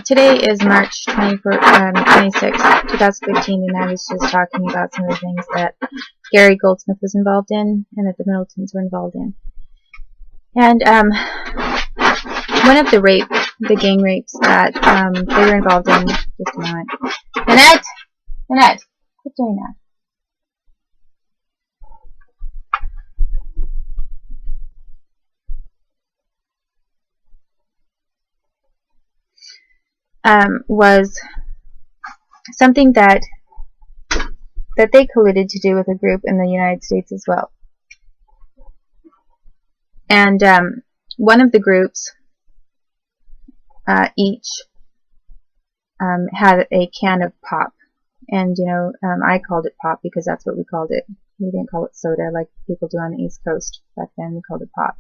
today is March 26, 2015, and I was just talking about some of the things that Gary Goldsmith was involved in and that the Middletons were involved in. And one of the gang rapes that they were involved in, just a moment. Annette, quit doing that. Was something that they colluded to do with a group in the United States as well. And one of the groups each had a can of pop. And, I called it pop because that's what we called it. We didn't call it soda like people do on the East Coast. Back then we called it pop.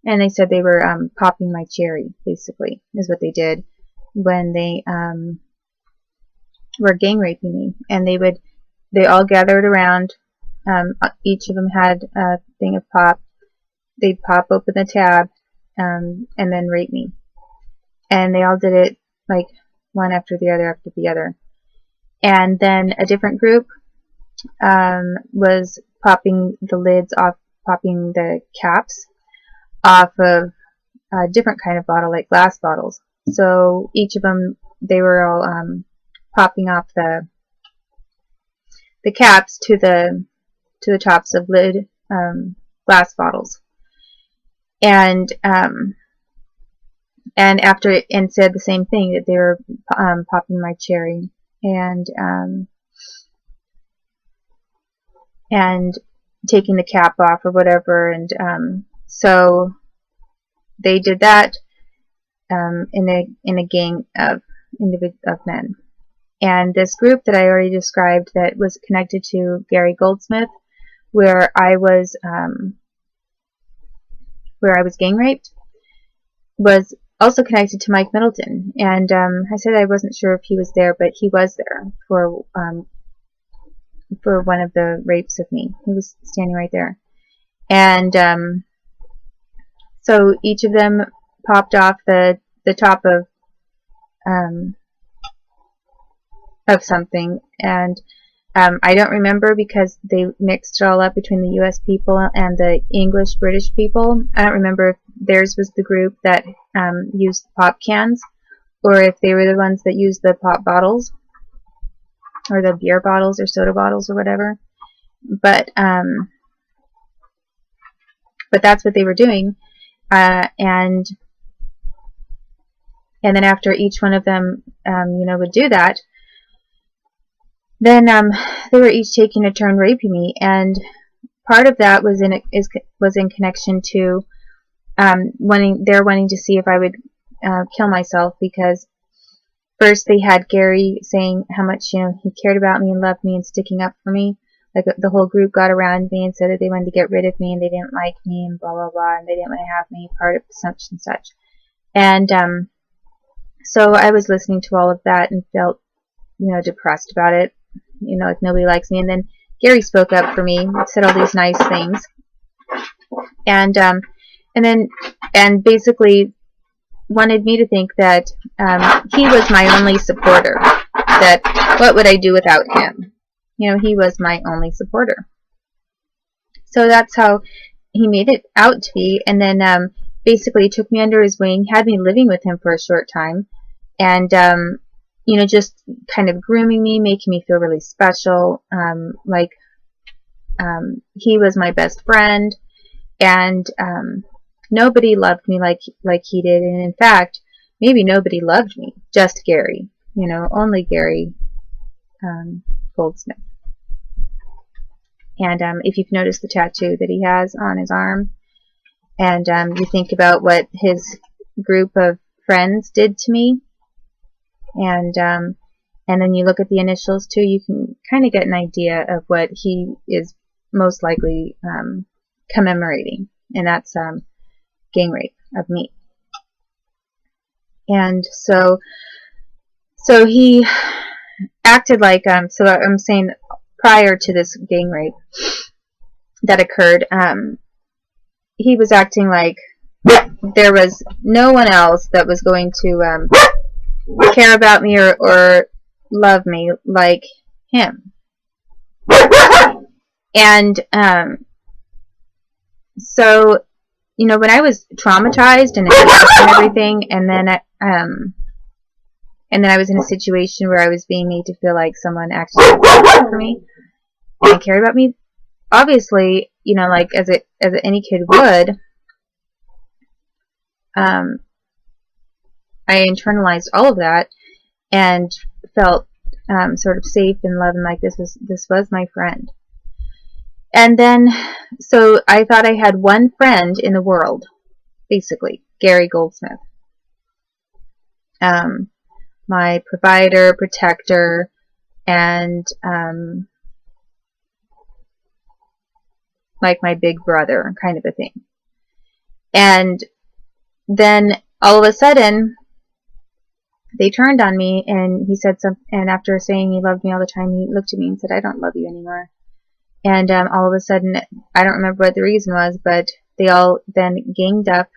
And they said they were popping my cherry, basically, is what they did when they were gang raping me. And they all gathered around. Each of them had a thing of pop. They'd pop open the tab and then rape me. And they all did it like one after the other. And then a different group was popping the lids off, popping the caps off of a different kind of bottle, like glass bottles. So each of them, they were all popping off the caps to the tops of lid glass bottles, and said the same thing, that they were popping my cherry and taking the cap off or whatever, and so they did that in a gang of men. And this group that I already described that was connected to Gary Goldsmith, where I was gang raped, was also connected to Mike Middleton. And I said I wasn't sure if he was there, but he was there for one of the rapes of me. He was standing right there. And so each of them popped off the top of something, and I don't remember because they mixed it all up between the U.S. people and the English British people. I don't remember if theirs was the group that used the pop cans, or if they were the ones that used the pop bottles, or the beer bottles, or soda bottles, or whatever. But that's what they were doing, and then after each one of them, would do that, then they were each taking a turn raping me, and part of that was in connection to wanting to see if I would kill myself, because first they had Gary saying how much he cared about me and loved me and sticking up for me. Like the whole group got around me and said that they wanted to get rid of me and they didn't like me and blah blah blah, and they didn't want to have me part of such and such. And so I was listening to all of that and felt depressed about it. Like nobody likes me. And then Gary spoke up for me, said all these nice things, and basically wanted me to think that he was my only supporter. That what would I do without him? He was my only supporter. So that's how he made it out to be. And then basically took me under his wing, had me living with him for a short time, and just kind of grooming me, making me feel really special, like he was my best friend, and nobody loved me like he did. And in fact, maybe nobody loved me, just Gary, only Gary Goldsmith. And if you've noticed the tattoo that he has on his arm, and you think about what his group of friends did to me, and then you look at the initials too, you can kind of get an idea of what he is most likely commemorating, and that's gang rape of me. And so he acted like so I'm saying prior to this gang rape that occurred, he was acting like there was no one else that was going to care about me or love me like him. And so, you know, when I was traumatized and everything, and then I was in a situation where I was being made to feel like someone actually cared for me and cared about me. Obviously, you know, like as any kid would, I internalized all of that and felt sort of safe and loved, and like this was my friend. And then, so I thought I had one friend in the world, basically, Gary Goldsmith. My provider, protector, and like my big brother kind of a thing. And then all of a sudden they turned on me, and he said something, and after saying he loved me all the time, he looked at me and said, "I don't love you anymore." And all of a sudden, I don't remember what the reason was, but they all then ganged up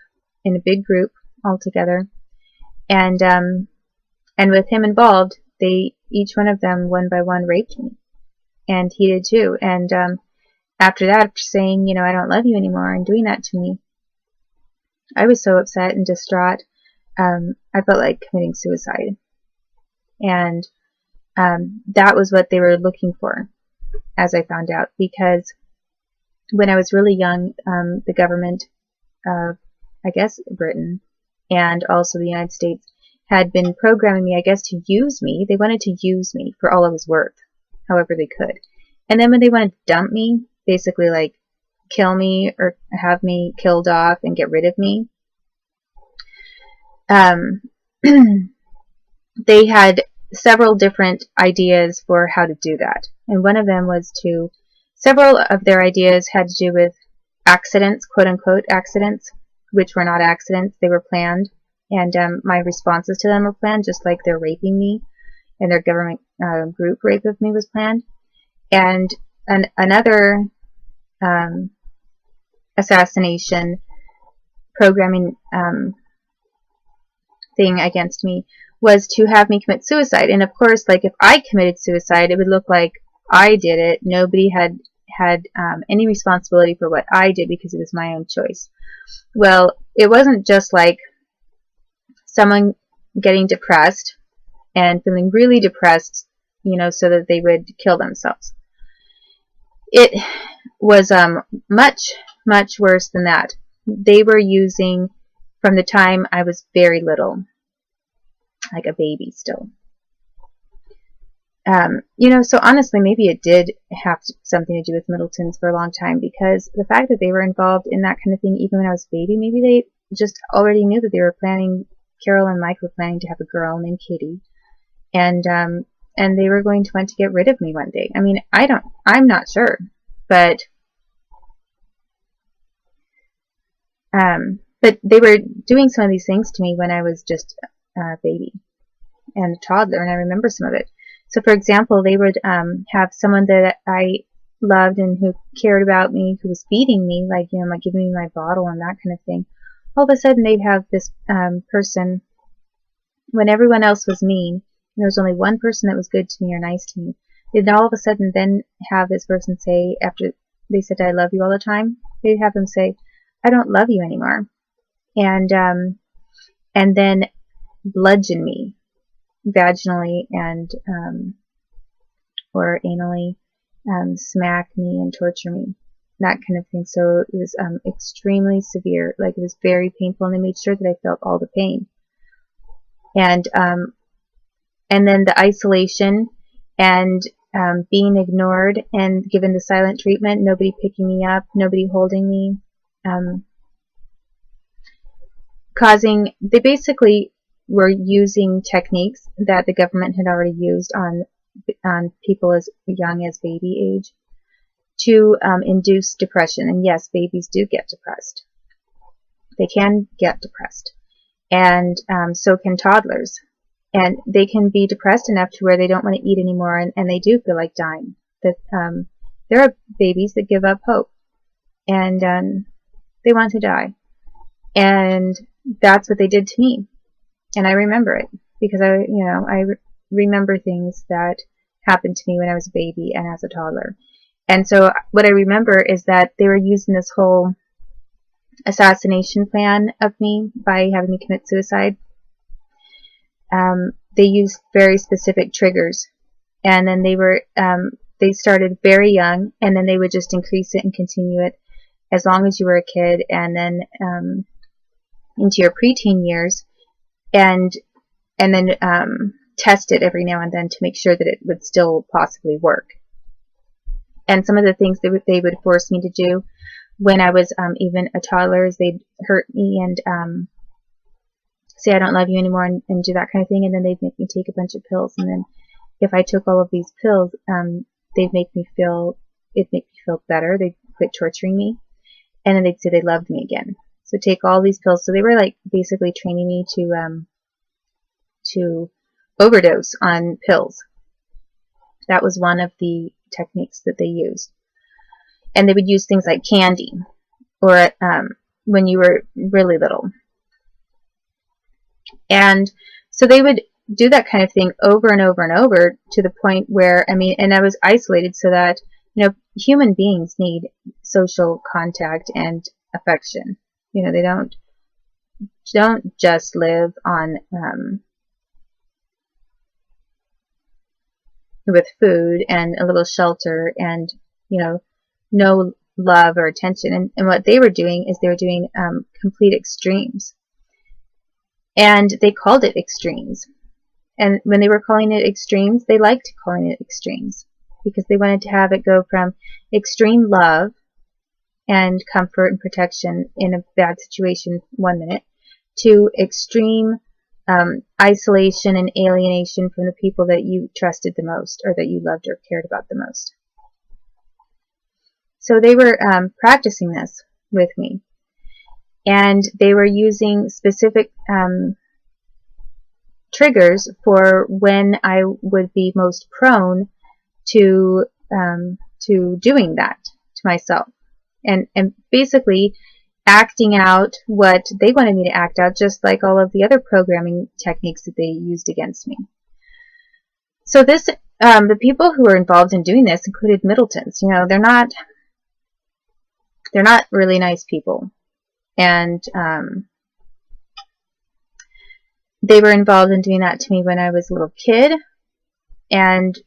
in a big group all together, and with him involved, they each one of them one by one raped me, and he did too. And after that, after saying, you know, "I don't love you anymore," and doing that to me, I was so upset and distraught. I felt like committing suicide, and that was what they were looking for, as I found out, because when I was really young, the government of, I guess, Britain and also the United States had been programming me, I guess, to use me. They wanted to use me for all I was worth, however they could. And then when they wanted to dump me, basically like kill me or have me killed off and get rid of me, they had several different ideas for how to do that. And one of them was several of their ideas had to do with accidents, quote unquote accidents, which were not accidents, they were planned. And my responses to them were planned, just like their raping me and their government group rape of me was planned. And another assassination programming thing against me was to have me commit suicide. And of course, like if I committed suicide, it would look like I did it. Nobody had any responsibility for what I did because it was my own choice. Well, it wasn't just like someone getting depressed and feeling really depressed, you know, so that they would kill themselves. It was much, much worse than that. They were using, from the time I was very little, like a baby still. You know, so honestly, maybe it did have something to do with Middletons for a long time, because the fact that they were involved in that kind of thing even when I was a baby, maybe they just already knew that they were planning, Carol and Mike were planning to have a girl named Katie, and they were going to want to get rid of me one day. I mean, I'm not sure, but they were doing some of these things to me when I was just a baby and a toddler, and I remember some of it. So, for example, they would have someone that I loved and who cared about me, who was feeding me, like, you know, like giving me my bottle and that kind of thing. All of a sudden, they'd have this person, when everyone else was mean, and there was only one person that was good to me or nice to me, they'd all of a sudden then have this person say, after they said, "I love you" all the time, they'd have them say, "I don't love you anymore," and then bludgeon me vaginally and or anally, smack me and torture me, that kind of thing. So it was extremely severe. Like, it was very painful, and they made sure that I felt all the pain. And then the isolation and being ignored and given the silent treatment, nobody picking me up, nobody holding me, they basically were using techniques that the government had already used on people as young as baby age to induce depression. And yes, babies do get depressed. They can get depressed, and so can toddlers. And they can be depressed enough to where they don't want to eat anymore, and they do feel like dying. That there are babies that give up hope, and they want to die. And that's what they did to me, and I remember it. because I remember things that happened to me when I was a baby and as a toddler. And so what I remember is that they were using this whole assassination plan of me by having me commit suicide. They used very specific triggers, and then they started very young, and then they would just increase it and continue it as long as you were a kid, and then into your preteen years, and then test it every now and then to make sure that it would still possibly work. And some of the things that they would force me to do when I was even a toddler is they'd hurt me and say I don't love you anymore and do that kind of thing, and then they'd make me take a bunch of pills, and then if I took all of these pills, it'd make me feel better. They'd quit torturing me, and then they'd say they loved me again. So take all these pills. So they were like basically training me to overdose on pills. That was one of the techniques that they used. And they would use things like candy, or when you were really little. And so they would do that kind of thing over and over and over, to the point where, and I was isolated, so that, human beings need social contact and affection. They don't just live on with food and a little shelter and no love or attention. And what they were doing is they were doing complete extremes, and they called it extremes. And when they were calling it extremes, they liked calling it extremes because they wanted to have it go from extreme love and comfort and protection in a bad situation 1 minute to extreme isolation and alienation from the people that you trusted the most, or that you loved or cared about the most. So they were practicing this with me, and they were using specific triggers for when I would be most prone to doing that to myself, and basically acting out what they wanted me to act out, just like all of the other programming techniques that they used against me. So this, the people who were involved in doing this included Middletons. They're not really nice people, and they were involved in doing that to me when I was a little kid, and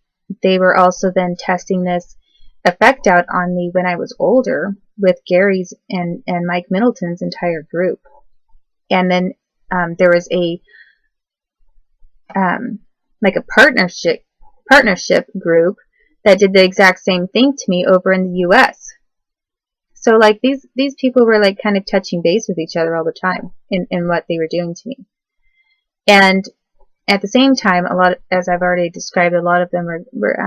they were also then testing this effect out on me when I was older with Gary's and Mike Middleton's entire group. And then there was a partnership group that did the exact same thing to me over in the U.S. So like these people were like kind of touching base with each other all the time in what they were doing to me. And at the same time, as I've already described, a lot of them were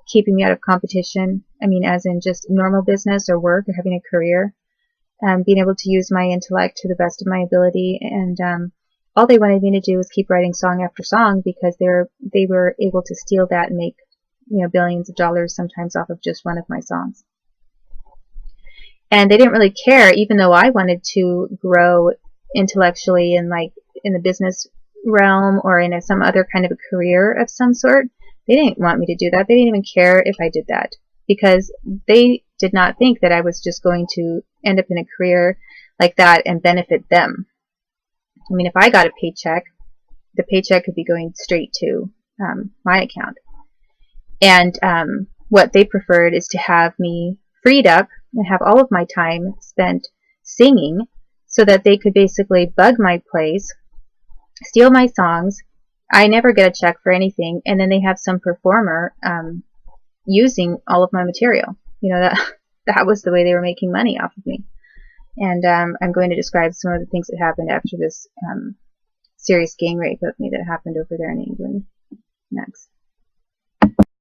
keeping me out of competition. As in just normal business or work or having a career, being able to use my intellect to the best of my ability. And all they wanted me to do was keep writing song after song, because they were able to steal that and make billions of dollars sometimes off of just one of my songs. And they didn't really care, even though I wanted to grow intellectually and like in the business realm or in some other kind of a career of some sort. They didn't want me to do that. They didn't even care if I did that, because they did not think that I was just going to end up in a career like that and benefit them. If I got a paycheck, the paycheck could be going straight to my account. And what they preferred is to have me freed up and have all of my time spent singing, so that they could basically bug my place, steal my songs. I never get a check for anything, and then they have some performer using all of my material. That was the way they were making money off of me. And I'm going to describe some of the things that happened after this serious gang rape of me that happened over there in England next.